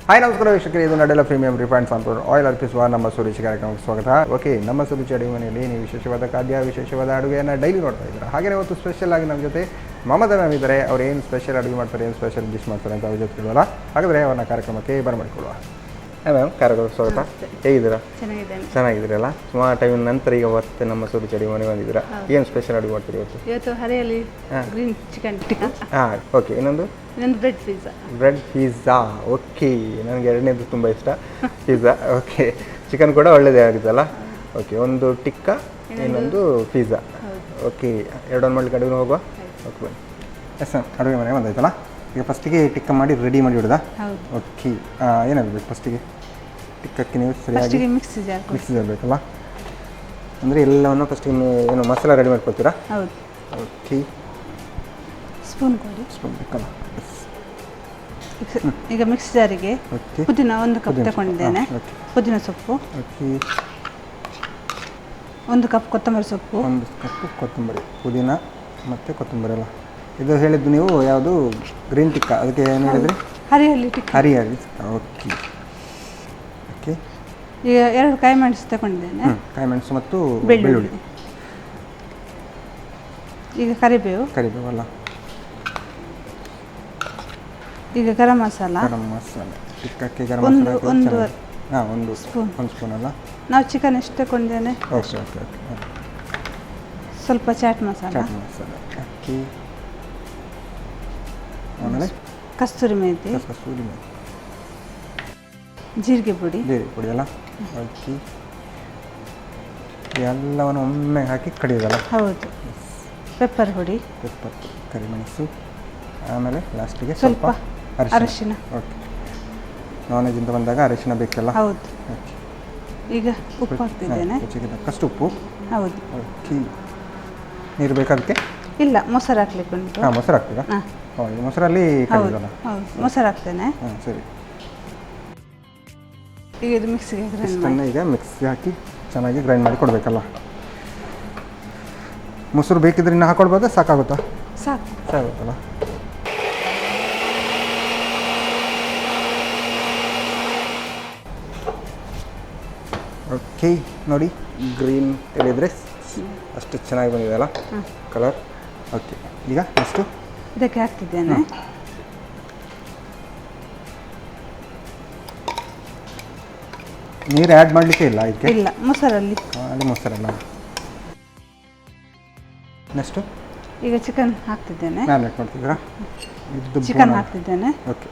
Hi ನಮಸ್ಕಾರ ವೀಕ್ಷಕರೇ, ಇದು ನಡೆಯಲ್ಲ ಪ್ರೀಮಿಯಂ ರಿಫೈಂಡ್ ಸನ್ಫ್ಲವರ್ ಆಯಿಲ್ ಅರ್ಪಿಸುವ ನಮ್ಮ ಸುರುಚಿ ಕಾರ್ಯಕ್ರಮಕ್ಕೆ ಸ್ವಾಗತ. ಓಕೆ, ನಮ್ಮ ಸುರುಚಿ ಅಡುಗೆ ಮನೆಯಲ್ಲಿ ನೀವು ವಿಶೇಷವಾದ ಖಾದ್ಯ, ವಿಶೇಷವಾದ ಅಡುಗೆಯನ್ನು ಡೈಲಿ ನೋಡ್ತಾ ಇದ್ದೀರಾ. ಹಾಗೆಯೇ ಇವತ್ತು ಸ್ಪೆಷಲ್ ಆಗಿ ನಮ್ಮ ಜೊತೆ ಮಮತಾ ಮ್ಯಾಮ್ ಇದ್ದಾರೆ. ಅವ್ರು ಏನು ಸ್ಪೆಷಲ್ ಅಡುಗೆ ಮಾಡ್ತಾರೆ, ಏನು ಸ್ಪೆಷಲ್ ಡಿಶ್ ಮಾಡ್ತಾರೆ ಅಂತ ಅವ್ರ ಜೊತೆ ಕೇಳೋಲ್ಲ. ಹಾಗಾದರೆ ಅವ್ರನ್ನ ಕಾರ್ಯಕ್ರಮಕ್ಕೆ ಬರಮಾಡಿಕೊಳ್ಳುವ. ಮ್ಯಾಮ್, ಕಾರ್ಯಕ್ರಮಕ್ಕೆ ಸ್ವಾಗತ. ಹೇಗಿದ್ದೀರಾ? ಚೆನ್ನಾಗಿದ್ದೀರಲ್ಲ? ಸುಮಾರು ಟೈಮ್ ನಂತರ ಈಗ ಮತ್ತೆ ನಮ್ಮ ಸುರುಚಿ ಅಡುಗೆ ಮನೆ ಬಂದಿದ್ದೀರಾ. ಏನು ಸ್ಪೆಷಲ್ ಅಡುಗೆ ಮಾಡ್ತೀರಿ ಇವತ್ತು ಹರಿಯಲ್ಲಿ ಗ್ರೀನ್ ಚಿಕನ್ ಟಿಕ್ಕಾ. ಹಾಂ, ಓಕೆ. ಇನ್ನೊಂದು ಬ್ರೆಡ್ ಪಿಜ್ಜಾ. ಓಕೆ, ನನಗೆ ಎರಡನೇದು ತುಂಬ ಇಷ್ಟ, ಪಿಜ್ಜಾ. ಓಕೆ, ಚಿಕನ್ ಕೂಡ ಒಳ್ಳೆಯದೇ ಆಗುತ್ತಲ್ಲ. ಓಕೆ, ಒಂದು ಟಿಕ್ಕಾ, ಇನ್ನೊಂದು ಪಿಜ್ಜಾ. ಓಕೆ, ಎರಡೊಂದು ಮಾಡ್ಲಿಕ್ಕೆ ಅಡುಗೆ ಹೋಗುವ. ಓಕೆ, ಬನ್ನಿ. ಎಸ್ ಮ್ಯಾಮ್, ಅಡುಗೆ ಮನೆ ಬಂದಾಯ್ತಲ್ಲ. ಈಗ ಫಸ್ಟಿಗೆ ಟಿಕ್ಕ ಮಾಡಿ ರೆಡಿ ಮಾಡಿ ಬಿಡೋದಾ? ಓಕೆ, ಏನಾಗಬೇಕು ಫಸ್ಟಿಗೆ? ಟಿಕ್ಕಕ್ಕೆ ನೀವು ಸರಿಯಾಗಿ ಮಿಕ್ಸಿ ಜಾರ್ ಬೇಕಲ್ಲ. ಅಂದರೆ ಎಲ್ಲವನ್ನು ಫಸ್ಟಿಗೆ ಏನು ಮಸಾಲ ರೆಡಿ ಮಾಡ್ಕೊಳ್ತೀರಾ? ಓಕೆ, ಸ್ಪೂನ್ ಬೇಕಲ್ಲ. ಈಗ ಮಿಕ್ಸ್ ಜಾರಿಗೆ ಪುದೀನ ಒಂದು ಕಪ್ ತಗೊಂಡಿದ್ದೇನೆ. ಪುದೀನ ಸೊಪ್ಪು, ಒಂದು ಕಪ್ ಕೊತ್ತಂಬರಿ ಸೊಪ್ಪು, ಒಂದು ಕಪ್ ಕೊತ್ತಂಬರಿ, ಪುದೀನ ಮತ್ತು ಕೊತ್ತಂಬರಿ ಅಲ್ಲ. ಇದು ಹೇಳಿದ್ದು ನೀವು ಯಾವುದು? ಗ್ರೀನ್ ಟಿಕ್ಕಾ. ಅದಕ್ಕೆ ಏನು ಹೇಳಿದ್ರಿ? ಹರಿಯಲ್ಲಿ ಟಿಕ್ಕಾ. ಹರಿಯಲ್ಲಿ. Okay okay. ಈಗ 2 ಕಾಯಿ ಮೆಣಸು ತಗೊಂಡಿದ್ದೇನೆ. ಕಾಯಿ ಮೆಣಸು ಮತ್ತು ಬೆಳ್ಳುಳ್ಳಿ. ಈಗ ಕರಿಬೇವು ಅಲ್ಲ. ಈಗ ಗರಂ ಮಸಾಲ. ಟಿಕ್ಕಕ್ಕೆ ಗರಂ ಮಸಾಲ ಒಂದು ಸ್ಪೂನ್ ಅಲ್ಲ. ನಾವು ಚಿಕನ್ ಎಷ್ಟು ತಗೊಂಡಿದ್ದೇನೆ. Okay okay okay. ಸ್ವಲ್ಪ ಚಾಟ್ ಮಸಾಲ. ಓಕೆ, ಆಮೇಲೆ ಕಸ್ತೂರಿ ಮೇಥಿ, ಜೀರಿಗೆ ಪುಡಿ ಅಲ್ಲ. ಓಕೆ, ಎಲ್ಲವನ್ನು ಒಮ್ಮೆ ಹಾಕಿ ಕಡಿಯೋದಲ್ಲ? ಹೌದು. ಪೆಪ್ಪರ್ ಪುಡಿ, ಕರಿಮೆಣಸು, ಆಮೇಲೆ ಲಾಸ್ಟಿಗೆ ಸ್ವಲ್ಪ ಅರಿಶಿನ. ಓಕೆ, ನಾನ್ ವೆಜ್ ಇಂದ ಬಂದಾಗ ಅರಿಶಿನ ಬೇಕಲ್ಲ? ಹೌದು. ಓಕೆ, ಈಗ ಉಪ್ಪು ಹಾಕ್ತಿದ್ದೇನೆ. ಫಸ್ಟ್ ಉಪ್ಪು. ಹೌದು. ಓಕೆ, ನೀರು ಬೇಕಾದಕ್ಕೆ? ಇಲ್ಲ, ಮೊಸರು ಹಾಕ್ಲಿಕ್ಕೆ ಉಂಟು. ಹಾಂ, ಮೊಸರು ಹಾಕ್ತೀರಾ? ಹೌದು, ಮೊಸರಲ್ಲಿ ಕಡಿಯೋದಲ್ಲ? ಹೌದು, ಮೊಸರು ಹಾಕ್ತೇನೆ. ಹಾಂ, ಸರಿ. ಈಗ ಇದು ಮಿಕ್ಸಿಗೆ ಈಗ ಮಿಕ್ಸಿ ಹಾಕಿ ಚೆನ್ನಾಗಿ ಗ್ರೈಂಡ್ ಮಾಡಿ ಕೊಡಬೇಕಲ್ಲ. ಮೊಸರು ಬೇಕಿದ್ರೆ ಇನ್ನು ಹಾಕೊಳ್ಬೋದಾ? ಸಾಕಾಗುತ್ತಾ? ಸಾಕಾಗುತ್ತಲ್ಲ. ಓಕೆ, ನೋಡಿ, ಗ್ರೀನ್ ಹೇಳಿದರೆ ಅಷ್ಟು ಚೆನ್ನಾಗಿ ಬಂದಿದೆ ಅಲ್ಲ ಕಲರ್. ಓಕೆ, ಈಗ ನೆಕ್ಸ್ಟು ಇದಕ್ಕೆ ಹಾಕ್ತಿದ್ದೇನೆ. ನೀರು ಆ್ಯಡ್ ಮಾಡಲಿಕ್ಕೆ ಇಲ್ಲ ಇದಕ್ಕೆ? ಇಲ್ಲ, ಮೊಸರಲ್ಲಿ. ಅಲ್ಲಿ ಮೊಸರಲ್ಲ. ನೆಕ್ಸ್ಟು ಈಗ ಚಿಕನ್ ಹಾಕ್ತಿದ್ದೇನೆ. ಮ್ಯಾರಿನೇಟ್ ಮಾಡ್ತಿದ್ದೀರಾ? ಚಿಕನ್ ಹಾಕ್ತಿದ್ದೇನೆ. ಓಕೆ,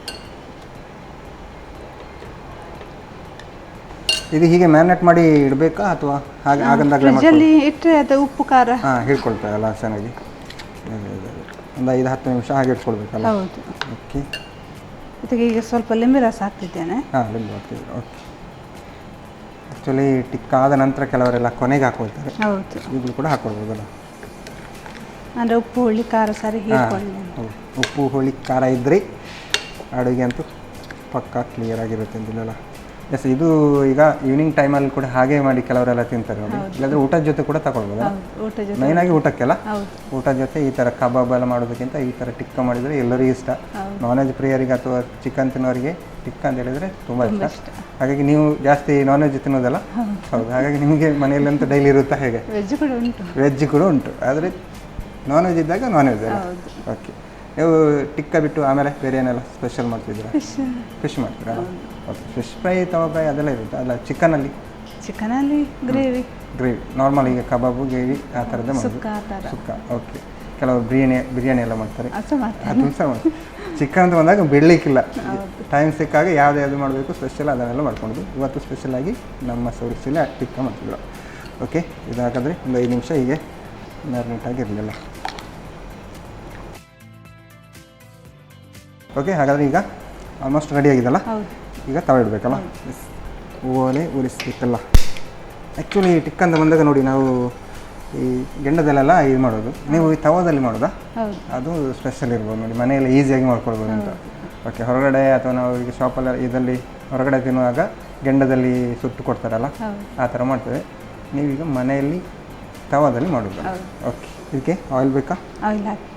ಇದು ಹೀಗೆ ಮ್ಯಾರಿನೇಟ್ ಮಾಡಿ ಇಡಬೇಕಾ ಅಥವಾ ಹಾಗೆ ಆಗಂದಾಗಲೇ? ಫ್ರಿಜ್ಜಲ್ಲಿ ಇಟ್ಟರೆ ಅದು ಉಪ್ಪು ಖಾರ ಹಿಡ್ಕೊಳ್ತಾಯಲ್ಲ ಚೆನ್ನಾಗಿ. ಒಂದು 5-10 ನಿಮಿಷ ಹಾಗೆ ಇಟ್ಕೊಳ್ಬೇಕಲ್ಲ? ಹೌದು. ಓಕೆ, ಇದಕ್ಕೆ ಈಗ ಸ್ವಲ್ಪ ಲಿಂಬೆ ರಸ ಹಾಕ್ತಿದ್ದೇನೆ. ಲಿಂಬೆ ಹಾಕ್ತಿದ್ದೀರಾ? ಓಕೆ. ಆ್ಯಕ್ಚುಲಿ ಟಿಕ್ಕ ಆದ ನಂತರ ಕೆಲವರೆಲ್ಲ ಕೊನೆಗೆ ಹಾಕ್ಕೊಳ್ತಾರೆ. ಹೌದು, ಈಗಲೂ ಕೂಡ ಹಾಕ್ಕೊಳ್ಬೋದಲ್ಲ? ಅಂದರೆ ಉಪ್ಪು ಹುಳಿ ಖಾರ ಸರಿ ಹೀರ್ಕೊಳ್ಳಿ. ಉಪ್ಪು ಹುಳಿ ಖಾರ ಇದ್ದರೆ ಅಡುಗೆ ಅಂತೂ ಪಕ್ಕ ಕ್ಲಿಯರ್ ಆಗಿರುತ್ತೆ ಅಂತಿಲ್ಲ. ಎಸ್, ಇದು ಈಗ ಈವ್ನಿಂಗ್ ಟೈಮಲ್ಲಿ ಕೂಡ ಹಾಗೆ ಮಾಡಿ ಕೆಲವರೆಲ್ಲ ತಿಂತಾರೆ ನೋಡಿ. ಇಲ್ಲಾಂದರೆ ಊಟದ ಜೊತೆ ಕೂಡ ತಗೊಳ್ಬೋದಲ್ಲ? ಮೈನಾಗಿ ಊಟಕ್ಕೆಲ್ಲ. ಊಟದ ಜೊತೆ ಈ ಥರ ಕಬಾಬ್ ಎಲ್ಲ ಮಾಡೋದಕ್ಕಿಂತ ಈ ಥರ ಟಿಕ್ಕ ಮಾಡಿದರೆ ಎಲ್ಲರಿಗೂ ಇಷ್ಟ. ನಾನ್ ವೆಜ್ ಪ್ರಿಯರಿಗೆ ಅಥವಾ ಚಿಕನ್ ತಿನ್ನೋರಿಗೆ ಟಿಕ್ಕ ಅಂತ ಹೇಳಿದರೆ ತುಂಬ ಇಷ್ಟ. ಹಾಗಾಗಿ ನೀವು ಜಾಸ್ತಿ ನಾನ್ ವೆಜ್ ತಿನ್ನೋದಲ್ಲ? ಹೌದು. ಹಾಗಾಗಿ ನಿಮಗೆ ಮನೆಯಲ್ಲಂತೂ ಡೈಲಿ ಇರುತ್ತಾ ಹೇಗೆ? ವೆಜ್ ಕೂಡ ಉಂಟು, ಆದರೆ ನಾನ್ ವೆಜ್ ಇದ್ದಾಗ ನಾನ್ ವೆಜ್ ಅಲ್ಲ? ಓಕೆ, ನೀವು ಟಿಕ್ಕ ಬಿಟ್ಟು ಆಮೇಲೆ ಬೇರೆ ಏನೆಲ್ಲ ಸ್ಪೆಷಲ್ ಮಾಡ್ತಿದ್ದೀರಾ? ಫಿಶ್ ಮಾಡ್ತೀರಾ? ಓಕೆ, ಫಿಶ್ ಫ್ರೈ, ತವ ಫ್ರೈ ಅದೆಲ್ಲ ಇರುತ್ತೆ ಅಲ್ಲ? ಚಿಕನಲ್ಲಿ ಗ್ರೇವಿ ನಾರ್ಮಲ್. ಈಗ ಕಬಾಬು, ಗ್ರೇವಿ ಆ ಥರದ್ದೇ ಮಾಡೋದು? ಸುಕ್ಕ. ಓಕೆ, ಕೆಲವರು ಬಿರಿಯಾನಿ ಎಲ್ಲ ಮಾಡ್ತಾರೆ. ಅದು ಸಹ ಮಾಡ್ತಾರೆ. ಚಿಕನ್ ಅಂತ ಬಂದಾಗ ಬಿಡಲಿಕ್ಕಿಲ್ಲ. ಟೈಮ್ ಸಿಕ್ಕಾಗ ಯಾವುದು ಮಾಡಬೇಕು ಸ್ಪೆಷಲ್ ಅದನ್ನೆಲ್ಲ ಮಾಡ್ಕೊಂಡು ಇವತ್ತು ಸ್ಪೆಷಲಾಗಿ ನಮ್ಮ ಸೌರಿಸಿಲ್ಲ ಟಿಕ್ಕ ಮಾಡ್ತಿದ್ರು. ಓಕೆ, ಇದು ಹಾಕಿದ್ರೆ ಒಂದು 5 ನಿಮಿಷ ಹೀಗೆ ಮ್ಯಾರಿನೇಟ್ ಆಗಿರಲಿಲ್ಲ. ಓಕೆ, ಹಾಗಾದರೆ ಈಗ ಆಲ್ಮೋಸ್ಟ್ ರೆಡಿ ಆಗಿದೆಲ್ಲ. ಈಗ ತವ ಇಡಬೇಕಲ್ಲ? ಓಲೆ ಉರಿಸ್ಬೇಕಲ್ಲ. ಆ್ಯಕ್ಚುಲಿ ಟಿಕ್ಕ ಅಂತ ಬಂದಾಗ ನೋಡಿ, ನಾವು ಈ ಗೆಂಡದಲ್ಲೆಲ್ಲ ಇದು ಮಾಡೋದು, ನೀವು ಈ ತವದಲ್ಲಿ ಮಾಡೋದಾ? ಅದು ಸ್ಪೆಷಲ್ ಇರ್ಬೋದು ನೋಡಿ, ಮನೆಯಲ್ಲಿ ಈಸಿಯಾಗಿ ಮಾಡ್ಕೊಳ್ಬೋದು ಅಂತ. ಓಕೆ, ಹೊರಗಡೆ ಅಥವಾ ನಾವು ಈಗ ಶಾಪಲ್ಲಿ ಇದರಲ್ಲಿ ಹೊರಗಡೆ ತಿನ್ನುವಾಗ ಗೆಂಡದಲ್ಲಿ ಸುಟ್ಟು ಕೊಡ್ತಾರಲ್ಲ, ಆ ಥರ ಮಾಡ್ತೇವೆ. ನೀವೀಗ ಮನೆಯಲ್ಲಿ ತವಾದಲ್ಲಿ ಮಾಡೋದು. ಓಕೆ, ಇದಕ್ಕೆ ಆಯಿಲ್ ಬೇಕಾ? ಆಯಿಲ್ ಹಾಕಿ.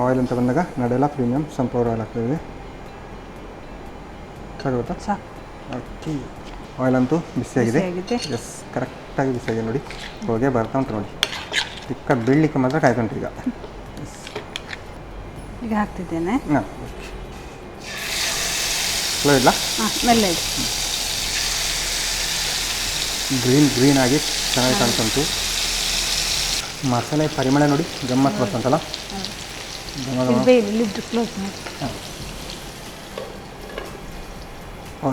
ಆಯಿಲ್ ಅಂತ ಬಂದಾಗ ನಡೆಯಲ್ಲ ಪ್ರೀಮಿಯಂ ಸನ್ಫ್ಲವರ್ ಆಯಿಲ್ ಹಾಕ್ತಿದ್ದೀವಿ. ಸಾಕಾಗುತ್ತಾ? ಸಾಕು. ಓಕೆ, ಆಯಿಲ್ ಅಂತೂ ಬಿಸಿಯಾಗಿದೆ. ಬಿಸಿಯಾಗಿದೆ. ಎಸ್, ಕರೆಕ್ಟಾಗಿ ಬಿಸಿಯಾಗಿದೆ ನೋಡಿ. ಹೊಗೆ ಬರ್ತಾ ಉಂಟು ನೋಡಿ. ಟಿಕ್ಕ ಬೀಳಲಿಕ್ಕೆ ಮಾತ್ರ ಕಾಯ್ತುಂಟು ಈಗ. ಎಸ್, ಈಗ ಹಾಕ್ತಿದ್ದೇನೆ. ಹಾಂ, ಓಕೆ. ಸ್ಲೋ ಇಲ್ಲ? ಹಾಂ, ಮೆಲ್ಲ ಇಡಿ. ಗ್ರೀನ್ ಆಗಿ ಚೆನ್ನಾಗಿ ಕಾಣ್ತುಂಟು. ಮಸಾಲೆ ಪರಿಮಳ ನೋಡಿ ಗಮ್ಮತ್ತು ಬರ್ತಂತಲ್ಲ. ಲಿಡ್ ಕ್ಲೋಸ್ ಮಾಡಿ.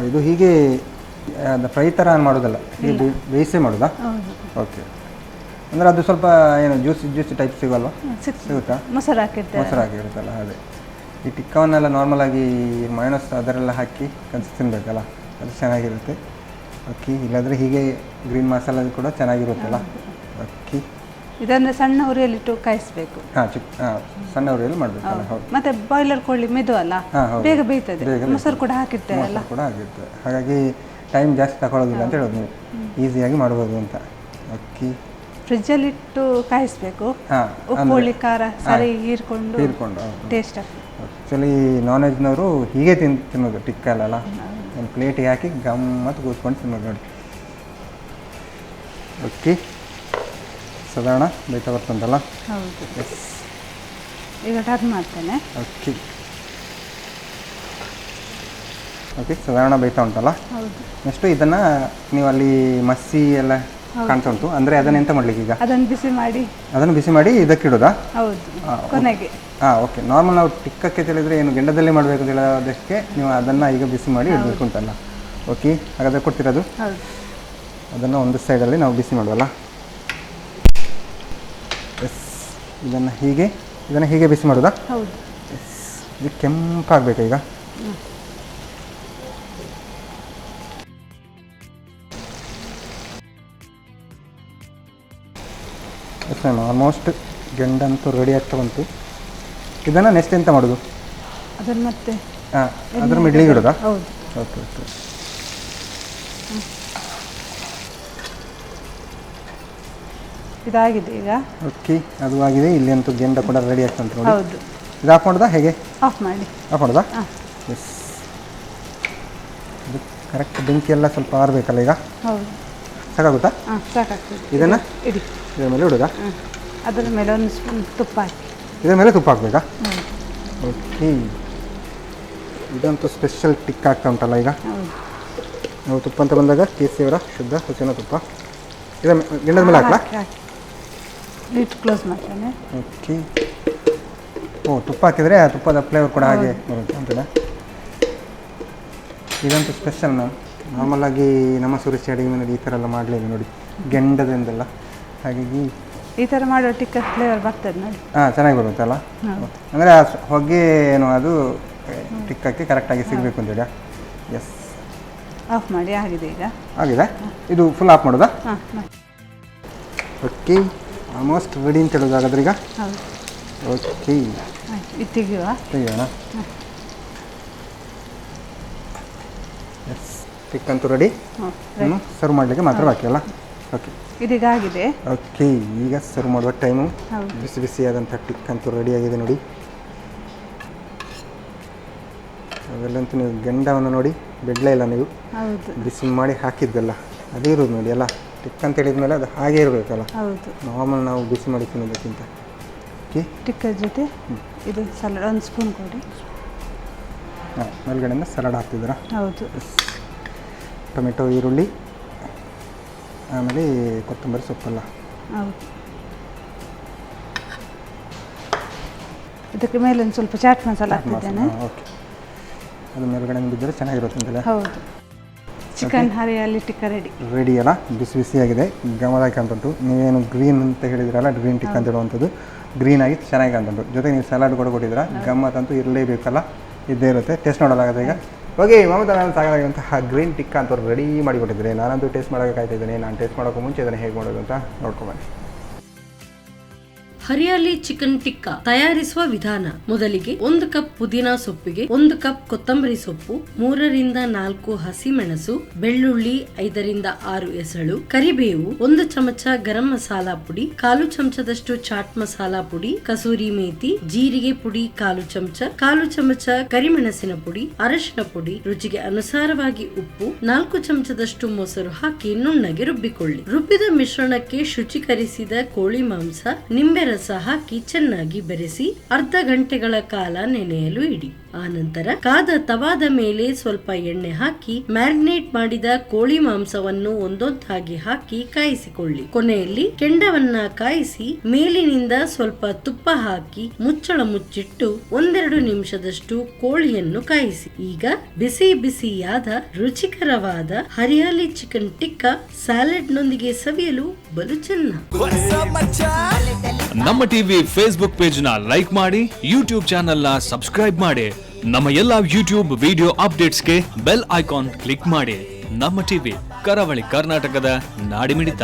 ಇದು ಹೀಗೆ ಫ್ರೈ ಥರ ಮಾಡೋದಲ್ಲ, ಹೀಗೆ ಬೇಯಿಸೇ ಮಾಡೋದಾ? ಹೌದು. ಓಕೆ, ಅಂದರೆ ಅದು ಸ್ವಲ್ಪ ಏನು ಜ್ಯೂಸಿ ಟೈಪ್ ಸಿಗೋಲ್ವಾ? ಸಿಗುತ್ತಾ? ಮೊಸರು ಹಾಕಿರ್ತೇವೆ. ಮೊಸರು ಹಾಕಿರುತ್ತಲ್ಲ, ಅದೇ. ಈ ಟಿಕ್ಕವನ್ನೆಲ್ಲ ನಾರ್ಮಲಾಗಿ ಮಯೋನಸ್ ಅದರೆಲ್ಲ ಹಾಕಿ ಕಲಿಸಿ ತಿನ್ನಬೇಕಲ್ಲ, ಅದು ಚೆನ್ನಾಗಿರುತ್ತೆ. ಓಕೆ, ಇಲ್ಲಾಂದರೆ ಹೀಗೆ ಗ್ರೀನ್ ಮಸಾಲ ಕೂಡ ಚೆನ್ನಾಗಿರುತ್ತಲ್ಲ. ಓಕೆ, ಇದನ್ನು ಸಣ್ಣ ಉರಿಯಲ್ಲಿಟ್ಟು ಕಾಯಿಸಬೇಕು. ಹಾಂ, ಸಣ್ಣ ಉರಿಯಲ್ಲಿ ಮಾಡಬೇಕಲ್ಲ. ಹೌದು. ಮತ್ತೆ ಬಾಯ್ಲರ್ ಕೋಳಿ ಮೆದು ಅಲ್ಲ, ಬೇಗ ಬೇಯ್ತದೆ. ಮೊಸರು ಕೂಡ ಹಾಕಿರ್ತೇವಲ್ಲ, ಕೂಡ ಆಗಿರ್ತದೆ. ಹಾಗಾಗಿ ಟೈಮ್ ಜಾಸ್ತಿ ತಗೊಳ್ಳೋದಿಲ್ಲ ಅಂತ ಹೇಳೋದು ನೀವು, ಈಸಿಯಾಗಿ ಮಾಡ್ಬೋದು ಅಂತ. ಓಕೆ, ಫ್ರಿಜ್ಜಲ್ಲಿಟ್ಟು ಕಾಯಿಸಬೇಕು. ಹಾಂ, ಉಪ್ಪು ಹುಳಿ ಖಾರ ಸರಿ ಹೀರ್ಕೊಂಡು ಟೇಸ್ಟ್ ಆಗ್ತದೆ. ಆ್ಯಕ್ಚುಲಿ ನಾನ್ ವೆಜ್ನವರು ಹೀಗೆ ತಿನ್ನೋದು ಟಿಕ್ಕಲ್ಲ, ಒಂದು ಪ್ಲೇಟಿಗೆ ಹಾಕಿ ಗಮ್ಮತ್ತು ಕೂತ್ಕೊಂಡು ತಿನ್ನೋದು ನೋಡಿ. ಓಕೆ, ಸಾಧಾರಣ ಬೇಯ್ತಾ ಬರ್ತಂತಲ್ಲ. ಹೌದು. ಎಸ್, ಈಗ ಟರ್ನ್ ಮಾಡ್ತೇನೆ. ಓಕೆ ಓಕೆ, ಸಾಧಾರಣ ಬೇಯ್ತಾ ಉಂಟಲ್ಲ. ಹೌದು. ನೆಕ್ಸ್ಟು ಇದನ್ನು ನೀವು ಅಲ್ಲಿ ಮಸಿ ಎಲ್ಲ ಕಾಣ್ತಾ ಉಂಟು, ಅಂದರೆ ಅದನ್ನು ಎಂತ ಮಾಡಲಿಕ್ಕೆ ಈಗ? ಅದನ್ನು ಬಿಸಿ ಮಾಡಿ ಇದಕ್ಕಿಡೋದಾ? ಹೌದು, ಕೊನೆಗೆ. ಹಾಂ, ಓಕೆ. ನಾರ್ಮಲ್ ನಾವು ಟಿಕ್ಕಕ್ಕೆ ತಿಳಿದ್ರೆ ಏನು ಗೆಂಡದಲ್ಲೇ ಮಾಡಬೇಕು ಅಂತ ಹೇಳೋದಕ್ಕೆ ನೀವು ಅದನ್ನು ಈಗ ಬಿಸಿ ಮಾಡಿ ಇಡಬೇಕು ಉಂಟಲ್ಲ. ಓಕೆ, ಹಾಗಾದರೆ ಕೊಡ್ತಿರೋದು ಹೌದು. ಅದನ್ನು ಒಂದು ಸೈಡಲ್ಲಿ ನಾವು ಬಿಸಿ ಮಾಡುವಲ್ಲ. ಎಸ್, ಇದನ್ನು ಹೀಗೆ ಬಿಸಿ ಮಾಡೋದಾ? ಹೌದು. ಎಸ್, ಇದು ಕೆಂಪಾಗಬೇಕು ಈಗ. ಎಸ್ ಮ್ಯಾಮ್, ಆಲ್ಮೋಸ್ಟ್ ಗೆಂಡಂತೂ ರೆಡಿ ಆಗ್ತಾ ಬಂತು. ಇದನ್ನು ನೆಕ್ಸ್ಟ್ ಎಂತ ಮಾಡೋದು? ಅದನ್ನು ಮತ್ತೆ ಹಾಂ, ಅದ್ರ ಮಿಡ್ಲಿಗೆ ಇಡೋದಾ? ಹೌದು. Okay okay. ಇದಾಗಿದೆ ಈಗ. ಓಕೆ, ಅದು ಆಗಿದೆ. ಇಲ್ಲಿ ಅಂತೂ ಗೆಂಡ ಕೂಡ ರೆಡಿ ಆಗ್ತಾ ಉಂಟು ನೋಡಿ. ಹೌದು. ಇದು ಆಫ್ ಮಾಡೋದಾ ಹೇಗೆ? ಆಫ್ ಮಾಡೋದಾ? ಹಾಂ. ಎಸ್, ಇದು ಕರೆಕ್ಟ್ ಬೆಂಕಿ ಎಲ್ಲ ಸ್ವಲ್ಪ ಆರಬೇಕಲ್ಲ ಈಗ. ಹೌದು. ಸಾಕಾಗುತ್ತಾ? ಹಾಂ, ಸಾಕಾಗ್ತದೆ. ಇದನ್ನು ಇಡಿ. ಇದರ ಮೇಲೆ ಇಡೋದಾ? ಅದರ ಮೇಲೆ ಒಂದು ಸ್ಪೂನ್ ತುಪ್ಪ ಹಾಕಿ. ಇದರ ಮೇಲೆ ತುಪ್ಪ ಹಾಕಬೇಕಾ? ಓಕೆ, ಇದಂತೂ ಸ್ಪೆಷಲ್ ಟಿಕ್ ಆಗ್ತಾ ಉಂಟಲ್ಲ ಈಗ. ಹೌದು. ನಾವು ತುಪ್ಪ ಅಂತ ಬಂದಾಗ ಕೇಸರಿಯವರ ಶುದ್ಧ ಹಸುವಿನ ತುಪ್ಪ. ಇದರ ಗೆಂಡದ ಮೇಲೆ ಹಾಕಲಾ? ಲಿಡ್ ಕ್ಲೋಸ್ ಮಾಡ್ತೇನೆ. ಓಕೆ. ಓ, ತುಪ್ಪ ಹಾಕಿದರೆ ಆ ತುಪ್ಪದ ಫ್ಲೇವರ್ ಕೂಡ ಹಾಗೆ ಬರುತ್ತೆ ಅಂತಲ್ಲ. ಇದಂತೂ ಸ್ಪೆಷಲ್ ಮ್ಯಾಮ್. ನಾರ್ಮಲಾಗಿ ನಮ್ಮ ಸುರೇಶ್ ಅಡುಗೆ ಮನೇಲಿ ಈ ಥರ ಎಲ್ಲ ಮಾಡಲಿಲ್ಲ ನೋಡಿ, ಗೆಂಡದಿಂದೆಲ್ಲ. ಹಾಗಾಗಿ ಈ ಥರ ಮಾಡೋ ಟಿಕ್ಕ ಫ್ಲೇವರ್ ಬರ್ತದೆ ನೋಡಿ. ಹಾಂ, ಚೆನ್ನಾಗಿ ಬರುತ್ತೆ ಅಲ್ಲ. ಅಂದರೆ ಆ ಹೊಗೆ ಏನು ಅದು ಟಿಕ್ಕಕ್ಕೆ ಕರೆಕ್ಟಾಗಿ ಸಿಗಬೇಕು ಅಂತೇಳಿ. ಎಸ್, ಆಫ್ ಮಾಡಿ. ಆಗಿದೆ ಈಗ. ಆಗಿದೆ. ಇದು ಫುಲ್ ಆಫ್ ಮಾಡೋದಾ? ಹಾಂ. ಓಕೆ, ಆಲ್ಮೋಸ್ಟ್ ರೆಡಿ ಅಂತ ಹೇಳೋದು ಹಾಗಾದ್ರೆ ಈಗ. ಹೌದು. ಓಕೆ, ಆಯ್ತು. ಇದು ತೆಗಿಯೋಣ. ಎಸ್, ಟಿಕ್ ಅಂತೂ ರೆಡಿ. ಸರ್ವ್ ಮಾಡಲಿಕ್ಕೆ ಮಾತ್ರ ಬಾಕಿ ಅಲ್ಲ. ಓಕೆ, ಇದೀಗ ಆಗಿದೆ. ಓಕೆ, ಈಗ ಸರ್ವ್ ಮಾಡುವ ಟೈಮು. ಹೌದು. ಬಿಸಿ ಬಿಸಿಯಾದಂಥ ಟಿಕ್ ಅಂತೂ ರೆಡಿಯಾಗಿದೆ ನೋಡಿ. ಅವೆಲ್ಲಂತೂ ನೀವು ಗೆಂಡವನ್ನು ನೋಡಿ ಬಿಡಲೇ ಇಲ್ಲ ನೀವು. ಹೌದು. ಬಿಸಿ ಮಾಡಿ ಹಾಕಿದ್ದಲ್ಲ ಅದೇ ಇರೋದು ನೋಡಿ ಎಲ್ಲ. ಟಿಕ್ ಅಂತ ಹೇಳಿದ್ಮೇಲೆ ಅದು ಹಾಗೆ ಇರಬೇಕಲ್ಲ. ಹೌದು. ನಾರ್ಮಲ್ ನಾವು ಬಿಸಿ ಮಾಡಿ ತಿನ್ನೋದಕ್ಕಿಂತ. ಓಕೆ, ಟಿಕ್ಕದ ಜೊತೆ ಇದು ಸಲಾಡ್ ಒಂದು ಸ್ಪೂನ್ ಕೊಡಿ. ಹಾಂ, ಮೇಲ್ಗಡೆಯಿಂದ ಸಲಾಡ್ ಹಾಕ್ತಿದ್ದೀರಾ? ಹೌದು. ಟೊಮೆಟೊ, ಈರುಳ್ಳಿ, ಆಮೇಲೆ ಕೊತ್ತಂಬರಿ ಸೊಪ್ಪಲ್ಲ. ಹೌದು. ಇದಕ್ಕೆ ಮೇಲೆ ಒಂದು ಸ್ವಲ್ಪ ಚಾಟ್ ಮಸಾಲ ಹಾಕ್ತಿದ್ದೇನೆ. ಓಕೆ, ಅದು ಮೇಲ್ಗಡೆ ಬಿದ್ದರೆ ಚೆನ್ನಾಗಿರುತ್ತೆ ಅಂತಲ್ಲ. ಹೌದು. ಚಿಕನ್ ಹರಿಯಾಲಿ ಟಿಕ್ಕ ರೆಡಿ ಅಲ್ಲ. ಬಿಸಿ ಬಿಸಿಯಾಗಿದೆ, ಗಮದಾಗಿ ಕಾಣ್ತುಂಟು. ನೀವೇನು ಗ್ರೀನ್ ಅಂತ ಹೇಳಿದ್ರಲ್ಲ, ಗ್ರೀನ್ ಟಿಕ್ ಅಂತ ಹೇಳುವಂಥದ್ದು ಗ್ರೀನ್ ಆಗಿ ಚೆನ್ನಾಗಿ ಕಾಣ್ತುಂಟು. ಜೊತೆಗೆ ನೀವು ಸಲಾಡ್ ಕೂಡ ಕೊಟ್ಟಿದ್ದೀರಾ, ಗಮ್ಮತ್ತಂತೂ ಇರಲೇಬೇಕಲ್ಲ, ಇದ್ದೇ ಇರುತ್ತೆ. ಟೇಸ್ಟ್ ನೋಡೋದಾಗುತ್ತೆ ಈಗ. ಓಕೆ, ಮಮತಾ ನಾನು ಸಾಕಾಗಿರುವಂತಹ ಗ್ರೀನ್ ಟಿಕ್ಕ ಅಂತ ರೆಡಿ ಮಾಡಿಕೊಟ್ಟಿದ್ರೆ ನಾನಂತೂ ಟೇಸ್ಟ್ ಮಾಡೋಕೆ ಕಾಯ್ತಿದ್ದೇನೆ. ನಾನು ಟೇಸ್ಟ್ ಮಾಡೋಕ್ಕೂ ಮುಂಚೆ ಇದನ್ನು ಹೇಗೆ ಮಾಡೋದು ಅಂತ ನೋಡ್ಕೊಂಬನ್ನಿ. ಹರಿಯಾಲಿ ಚಿಕನ್ ಟಿಕ್ಕಾ ತಯಾರಿಸುವ ವಿಧಾನ. ಮೊದಲಿಗೆ 1 ಕಪ್ ಪುದೀನಾ ಸೊಪ್ಪಿಗೆ 1 ಕಪ್ ಕೊತ್ತಂಬರಿ ಸೊಪ್ಪು, 3 ರಿಂದ 4 ಹಸಿ ಮೆಣಸು, ಬೆಳ್ಳುಳ್ಳಿ 5 ರಿಂದ 6 ಎಸಳು, ಕರಿಬೇವು, 1 ಚಮಚ ಗರಂ ಮಸಾಲಾ ಪುಡಿ, 1/4 ಚಮಚದಷ್ಟು ಚಾಟ್ ಮಸಾಲಾ ಪುಡಿ, ಕಸೂರಿ ಮೇಥಿ, ಜೀರಿಗೆ ಪುಡಿ 1/4 ಚಮಚ, 1/4 ಚಮಚ ಕರಿಮೆಣಸಿನ ಪುಡಿ, ಅರಶಿನ ಪುಡಿ, ರುಚಿಗೆ ಅನುಸಾರವಾಗಿ ಉಪ್ಪು, 4 ಚಮಚದಷ್ಟು ಮೊಸರು ಹಾಕಿ ನುಣ್ಣಗೆ ರುಬ್ಬಿಕೊಳ್ಳಿ. ರುಬ್ಬಿದ ಮಿಶ್ರಣಕ್ಕೆ ಶುಚೀಕರಿಸಿದ ಕೋಳಿ ಮಾಂಸ, ನಿಂಬೆ ರಸ ಹಾಕಿ ಚೆನ್ನಾಗಿ ಬೆರೆಸಿ ಅರ್ಧ ಗಂಟೆಗಳ ಕಾಲ ನೆನೆಯಲು ಇಡಿ. ಆನಂತರ ಕಾದ ತವಾದ ಮೇಲೆ ಸ್ವಲ್ಪ ಎಣ್ಣೆ ಹಾಕಿ ಮ್ಯಾರಿನೇಟ್ ಮಾಡಿದ ಕೋಳಿ ಮಾಂಸವನ್ನು ಒಂದೊಂದಾಗಿ ಹಾಕಿ ಕಾಯಿಸಿಕೊಳ್ಳಿ. ಕೊನೆಯಲ್ಲಿ ಕೆಂಡವನ್ನ ಕಾಯಿಸಿ ಮೇಲಿನಿಂದ ಸ್ವಲ್ಪ ತುಪ್ಪ ಹಾಕಿ ಮುಚ್ಚಳ ಮುಚ್ಚಿಟ್ಟು 1-2 ನಿಮಿಷದಷ್ಟು ಕೋಳಿಯನ್ನು ಕಾಯಿಸಿ. ಈಗ ಬಿಸಿ ಬಿಸಿಯಾದ ರುಚಿಕರವಾದ ಹರಿಯಾಲಿ ಚಿಕನ್ ಟಿಕ್ಕಾ ಸ್ಯಾಲೆಡ್ ನೊಂದಿಗೆ ಸವಿಯಲು ಬಲು ಚೆನ್ನ. ನಮ್ಮ ಟಿವಿ ಫೇಸ್ಬುಕ್ ಪೇಜ್ ನ ಲೈಕ್ ಮಾಡಿ, ಯೂಟ್ಯೂಬ್ ಚಾನೆಲ್ ನ ಸಬ್ಸ್ಕ್ರೈಬ್ ಮಾಡಿ. ನಮ್ಮ ಎಲ್ಲಾ ಯೂಟ್ಯೂಬ್ ವಿಡಿಯೋ ಅಪ್ಡೇಟ್ಸ್ಗೆ ಬೆಲ್ ಐಕಾನ್ ಕ್ಲಿಕ್ ಮಾಡಿ. ನಮ್ಮ ಟಿವಿ, ಕರಾವಳಿ ಕರ್ನಾಟಕದ ನಾಡಿಮಿಡಿತ.